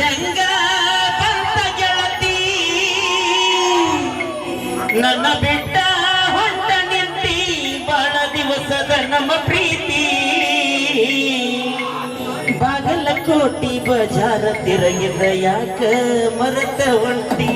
ಶಂಗ ಬಂತ ಗೆಳತಿ ನನ್ನ ಬಿಟ್ಟ ಹೊಂಟ ನಿಂತಿ ಬಾಳ ದಿವಸದ ನಮ್ಮ ಪ್ರೀತಿ ಬಾಗಲಕೋಟಿ ಬಜಾರ ತಿರುಗಿದ ಯಾಕ ಮರೆತ ಹೊಂಟಿ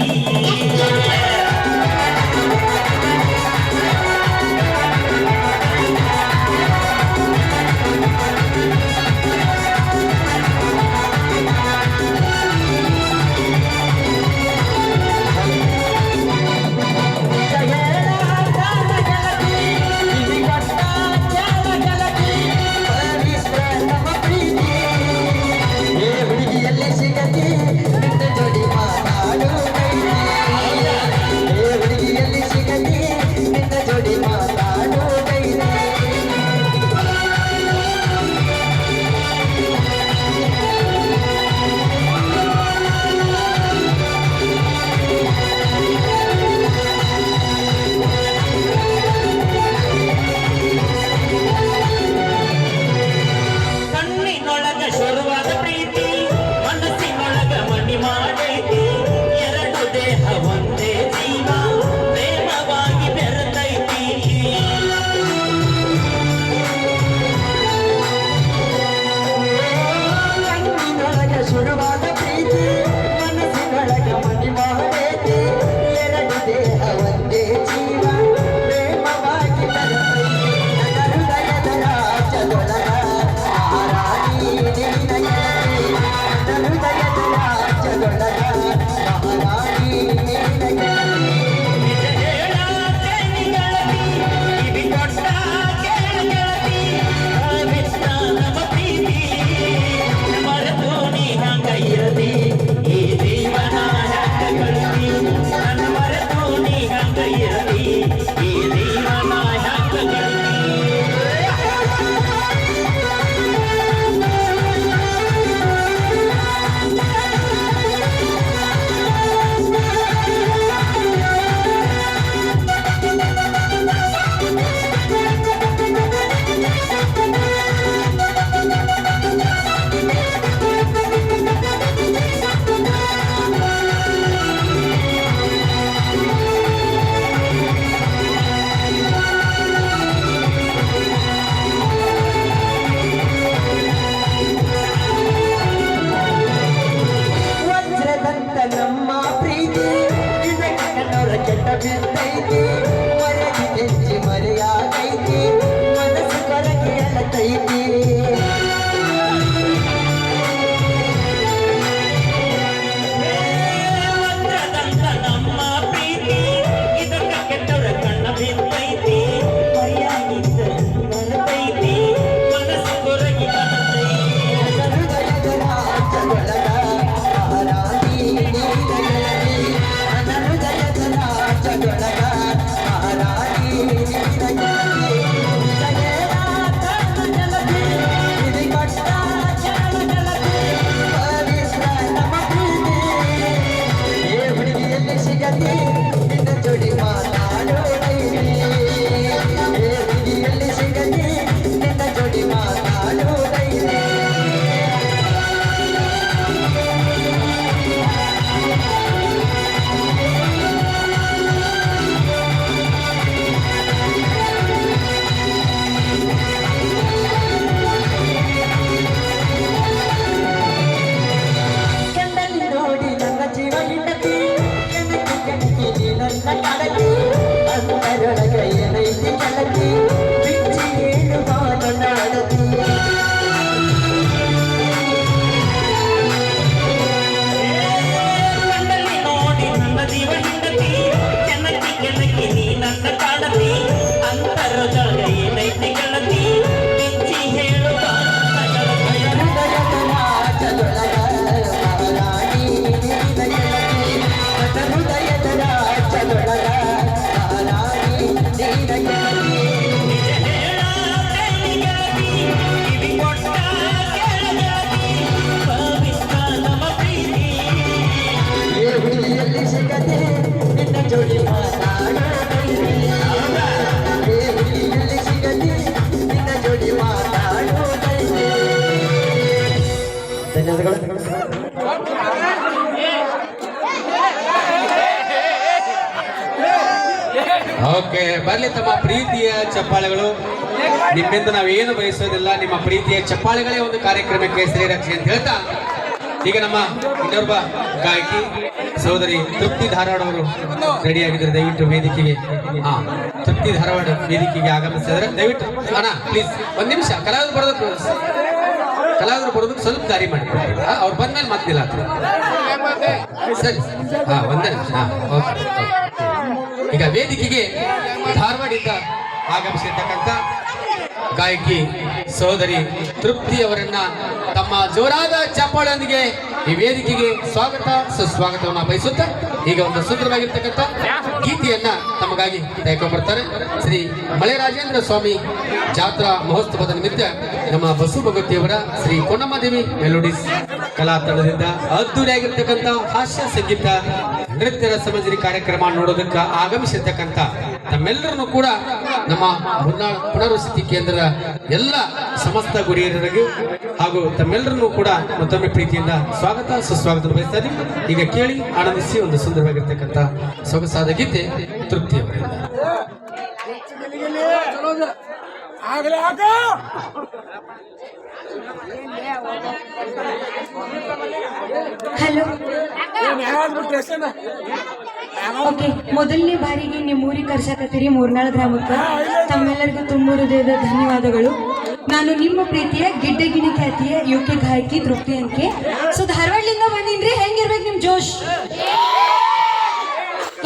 ಧನ್ಯವಾದಗಳು. ಓಕೆ, ಬರ್ಲಿ ತಮ್ಮ ಪ್ರೀತಿಯ ಚಪ್ಪಾಳೆಗಳು. ನಿಮ್ಮಿಂದ ನಾವೇನು ಬಯಸೋದಿಲ್ಲ, ನಿಮ್ಮ ಪ್ರೀತಿಯ ಚಪ್ಪಾಳೆಗಳೇ ಒಂದು ಕಾರ್ಯಕ್ರಮಕ್ಕೆ ಶ್ರೀರಕ್ಷೆ ಅಂತ ಹೇಳ್ತಾ, ಈಗ ನಮ್ಮ ಇನ್ನೊಬ್ಬ ಗಾಯಕಿ ಸಹೋದರಿ ತೃಪ್ತಿ ಧಾರವಾಡ ಅವರು ರೆಡಿ ಆಗಿದ್ದಾರೆ. ದಯವಿಟ್ಟು ವೇದಿಕೆಗೆ ತೃಪ್ತಿ ಧಾರವಾಡ ವೇದಿಕೆಗೆ ಆಗಮಿಸಿದ್ರೆ ದಯವಿಟ್ಟು ಅಣ್ಣ ಪ್ಲೀಸ್ ಒಂದ್ ನಿಮಿಷ ಕಲಾವಿದರು ಬರೋದಕ್ಕೆ ಸ್ವಲ್ಪ ದಾರಿ ಮಾಡಿ ಅವ್ರು ಬಂದ್ಮೇಲೆ ಮತ್ತಿಲ್ಲ ಸರಿ. ಒಂದೇ ನಿಮಿಷ. ಓಕೆ, ಈಗ ವೇದಿಕೆಗೆ ಧಾರವಾಡಿಂದ ಆಗಮಿಸಿರ್ತಕ್ಕಂಥ ಗಾಯಕಿ ಸಹೋದರಿ ತೃಪ್ತಿ ಅವರನ್ನ ತಮ್ಮ ಜೋರಾದ ಚಪ್ಪಾಳೆಯೊಂದಿಗೆ ಈ ವೇದಿಕೆಗೆ ಸ್ವಾಗತ ಸುಸ್ವಾಗತವನ್ನ ಬಯಸುತ್ತಾ ಈಗ ಒಂದು ಸುಂದರವಾಗಿರ್ತಕ್ಕಂಥ ಗೀತೆಯನ್ನ ತಮಗಾಗಿ ಬರ್ತಾರೆ. ಶ್ರೀ ಮಳೆರಾಜೇಂದ್ರ ಸ್ವಾಮಿ ಜಾತ್ರಾ ಮಹೋತ್ಸವದ ನಿಮಿತ್ತ ನಮ್ಮ ಬಸು ಭಗವತಿಯವರ ಶ್ರೀ ಕೊನ್ನಮ್ಮದೇವಿ ಮೆಲೋಡಿಸ್ ಕಲಾ ತಂಡದಿಂದ ಅದ್ದೂರಿಯಾಗಿರ್ತಕ್ಕಂಥ ಹಾಸ್ಯ ಸಂಗೀತ ನೃತ್ಯ ರಸಮಂಜರಿ ಕಾರ್ಯಕ್ರಮ ನೋಡೋದಕ್ಕೆ ಆಗಮಿಸಿರ್ತಕ್ಕಂಥ ತಮ್ಮೆಲ್ಲರನ್ನು ಕೂಡ ನಮ್ಮ ಮುನ್ನಾಳ್ ಪುನರ್ವಸತಿ ಕೇಂದ್ರದ ಎಲ್ಲ ಸಮಸ್ತ ಗುರಿಯರಿಗೆ ಹಾಗೂ ತಮ್ಮೆಲ್ಲರನ್ನು ಕೂಡ ಮತ್ತೊಮ್ಮೆ ಪ್ರೀತಿಯಿಂದ ಸ್ವಾಗತ ಸುಸ್ವಾಗತ ಬಯಸ್ತಾ ಇದ್ದೀವಿ. ಈಗ ಕೇಳಿ ಆನಂದಿಸಿ ಒಂದು ಸುಂದರವಾಗಿರ್ತಕ್ಕಂಥ ಸೊಗಸಾದ ಗೀತೆ ತೃಪ್ತಿಯವರಿಂದ. ಹಲೋ, ಓಕೆ, ಮೊದಲನೇ ಬಾರಿಗೆ ನಿಮ್ಮ ಊರಿಗೆ ಕರ್ಸಕತ್ತೀರಿ ಮೂರ್ನಾಳ್ ಗ್ರಾಮಕ್ಕೆ. ತಮ್ಮೆಲ್ಲರಿಗೂ ತುಂಬ ಹೃದಯದ ಧನ್ಯವಾದಗಳು. ನಾನು ನಿಮ್ಮ ಪ್ರೀತಿಯ ಗಿಡ್ಡಗಿಣಿ ಖ್ಯಾತಿಯ ಯುಕೆ ಗಾಯಕಿ ತೃಪ್ತಿ ಅಂಕೆ. ಸೊ ಧಾರವಾಡಲಿಂದ ಬಂದೀನ್ರಿ. ಹೆಂಗಿರ್ಬೇಕು ನಿಮ್ ಜೋಶ್?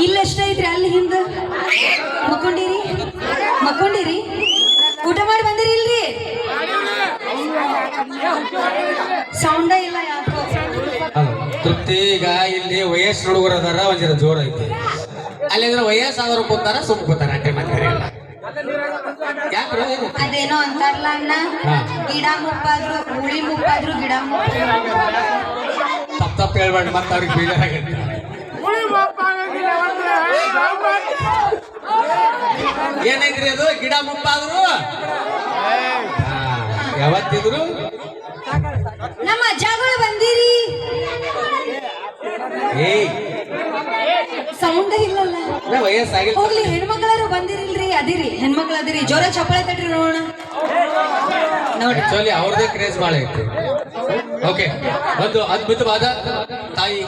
ಇಲ್ಲಷ್ಟ ಐತ್ರಿ, ಅಲ್ಲಿ ಹಿಂದ ಮಕ್ಕೊಂಡಿರಿ ಊಟ ಮಾಡಿ ಬಂದಿರಿ ಇಲ್ರಿ? ಸೌಂಡ ಇಲ್ಲ ಯಾಕೋ. ತೃಪ್ತಿ, ಈಗ ಇಲ್ಲಿ ವಯಸ್ಸು ಹುಡುಗರು ಅದಾರ, ಒಂದ್ ಜರ ಜೋರ ಐತಿ. ಅಲ್ಲಿ ಅಂದ್ರೆ ವಯಸ್ಸಾದ್ರು ಕೂತಾರ, ಸುಮ್ ಕೂತಾರ ಅಟ್ಟೆ ಮಾತಾಡಿ. ಯಾಕ್ರ ಅದೇನೋ ಅಂತಾರಲ್ಲ ಅಣ್ಣ, ಗಿಡ ಮುಪ್ಪಾದ್ರು ಹುಳಿ ಮುಪ್ಪಾದ್ರು ಗಿಡ ತಪ್ಪ ಹೇಳ್ಬೇಡಿ, ಮತ್ತೆ ಅವ್ರಿಗೆ ಬೇಜಾರಾಗತ್ತೆ. ಏನೈತ್ರಿ ಅದು? ಗಿಡ ಮುಪ್ಪಾದ್ರು ಯಾವತ್ತಿದ್ರು ನಮ್ಮ ಅಜ್ಜಗಳು ಬಂದಿರಿ. ಸೌಂಡ್ ಇಲ್ಲಲ್ಲ, ವಯಸ್ಸಾಗಿಲ್ಲ. ಹೋಗ್ಲಿ, ಹೆಣ್ಮಕ್ಳಾರು ಬಂದಿರಿಲ್ರಿ? ಅದಿರಿ, ಹೆಣ್ಮಕ್ಳು ಅದಿರಿ. ಜೋರ ಚಪ್ಪಾಳೆ ತಟ್ರಿ ನೋಡೋಣ. ನೋಡಿ, ಆಕ್ಚುಲಿ ಅವ್ರದೇ ಕ್ರೇಜ್ ಭಾಳ ಐತಿ. ಓಕೆ, ಒಂದು ಅದ್ಭುತವಾದ ತಾಯಿ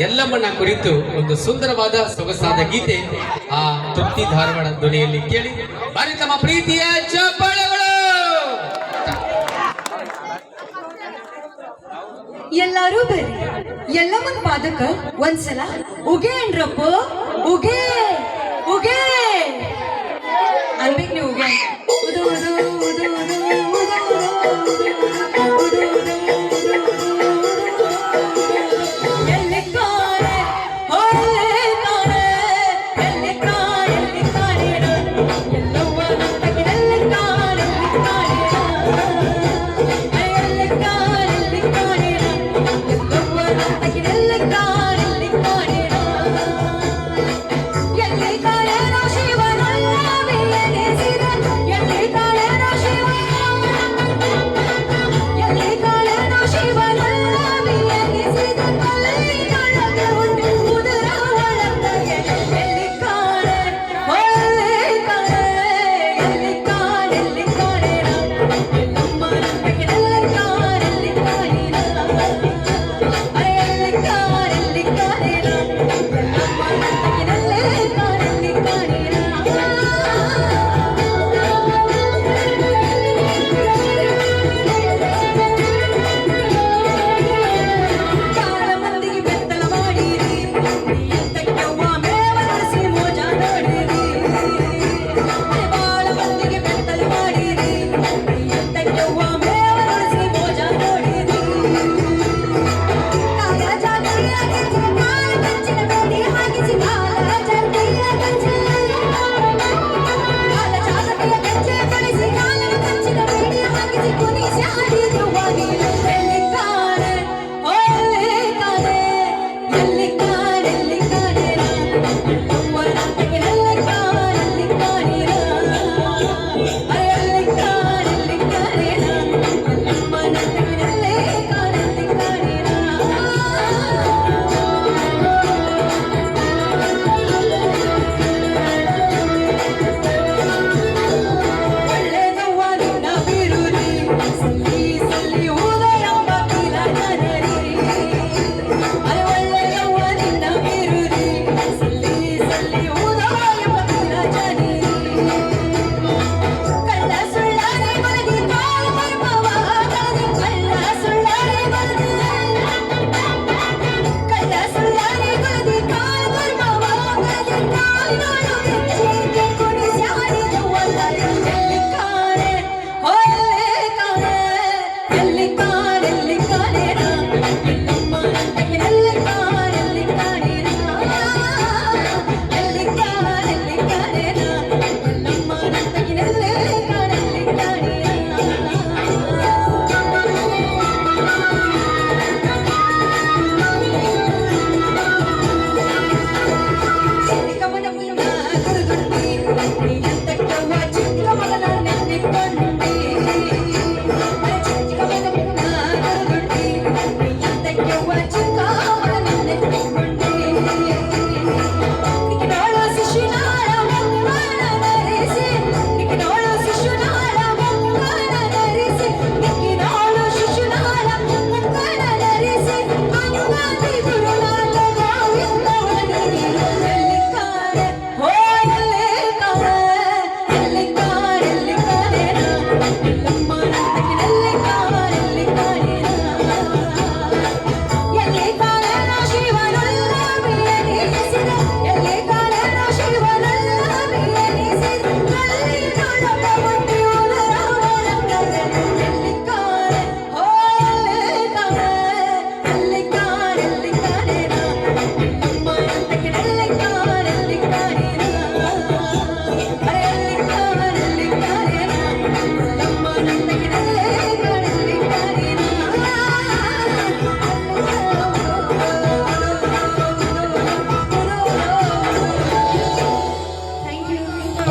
ಎಲ್ಲಮ್ಮನ ಕುರಿತು ಒಂದು ಸುಂದರವಾದ ಸೊಗಸಾದ ಗೀತೆ ಆ ತೃಪ್ತಿ ಧಾರವಾಡ ಧ್ವನಿಯಲ್ಲಿ ಕೇಳಿ ಬಾರಿ ತಮ್ಮ ಪ್ರೀತಿಯ ಚಪ್ಪಾಳೆಗಳು. ಎಲ್ಲಾರು ಬರ್ರಿ, ಎಲ್ಲಮ್ಮನ ಪಾದಕ್ಕ ಒಂದ್ಸಲ ಉಗೆ ಅನ್ರಪ್ಪ, ಉಗೆ ಉಗೆ ಅನ್ಬೇಕು ನೀವು. ಉಗೆ ಉದು ಉದು ಉದು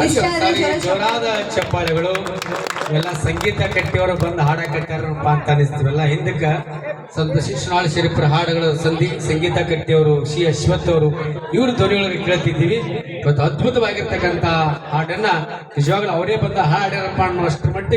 ಇಷ್ಟ ಆದ್ರೆ ಸಾರಿ, ಜೋರ ಜೋರಾದ ಚಪ್ಪಾಳೆಗಳು. ಎಲ್ಲ ಸಂಗೀತ ಕಟ್ಟಿಯವರು ಬಂದು ಹಾಡ ಕಟ್ಟಾರಪ್ಪ ಅಂತ ಅನಿಸ್ತೀವಲ್ಲ. ಹಿಂದಕ್ಕೆ ಸಂತ ಶಿಕ್ಷಣಾಳ ಶರೀಫರ ಹಾಡುಗಳು ಸಂಗೀತ ಕಟ್ಟಿಯವರು ಶ್ರೀ ಅಶ್ವಥ್ ಅವರು ಇವ್ರ ಧ್ವನಿಯೊಳಗೆ ಕೇಳ್ತಿದ್ದೀವಿ. ಇವತ್ತು ಅದ್ಭುತವಾಗಿರ್ತಕ್ಕಂಥ ಹಾಡನ್ನ ನಿಜವಾಗ್ಲೂ ಅವರೇ ಬಂದ ಹಾಡ್ಯಾರಪ್ಪ ಅನ್ನೋ ಅಷ್ಟರ ಮಟ್ಟಿಗೆ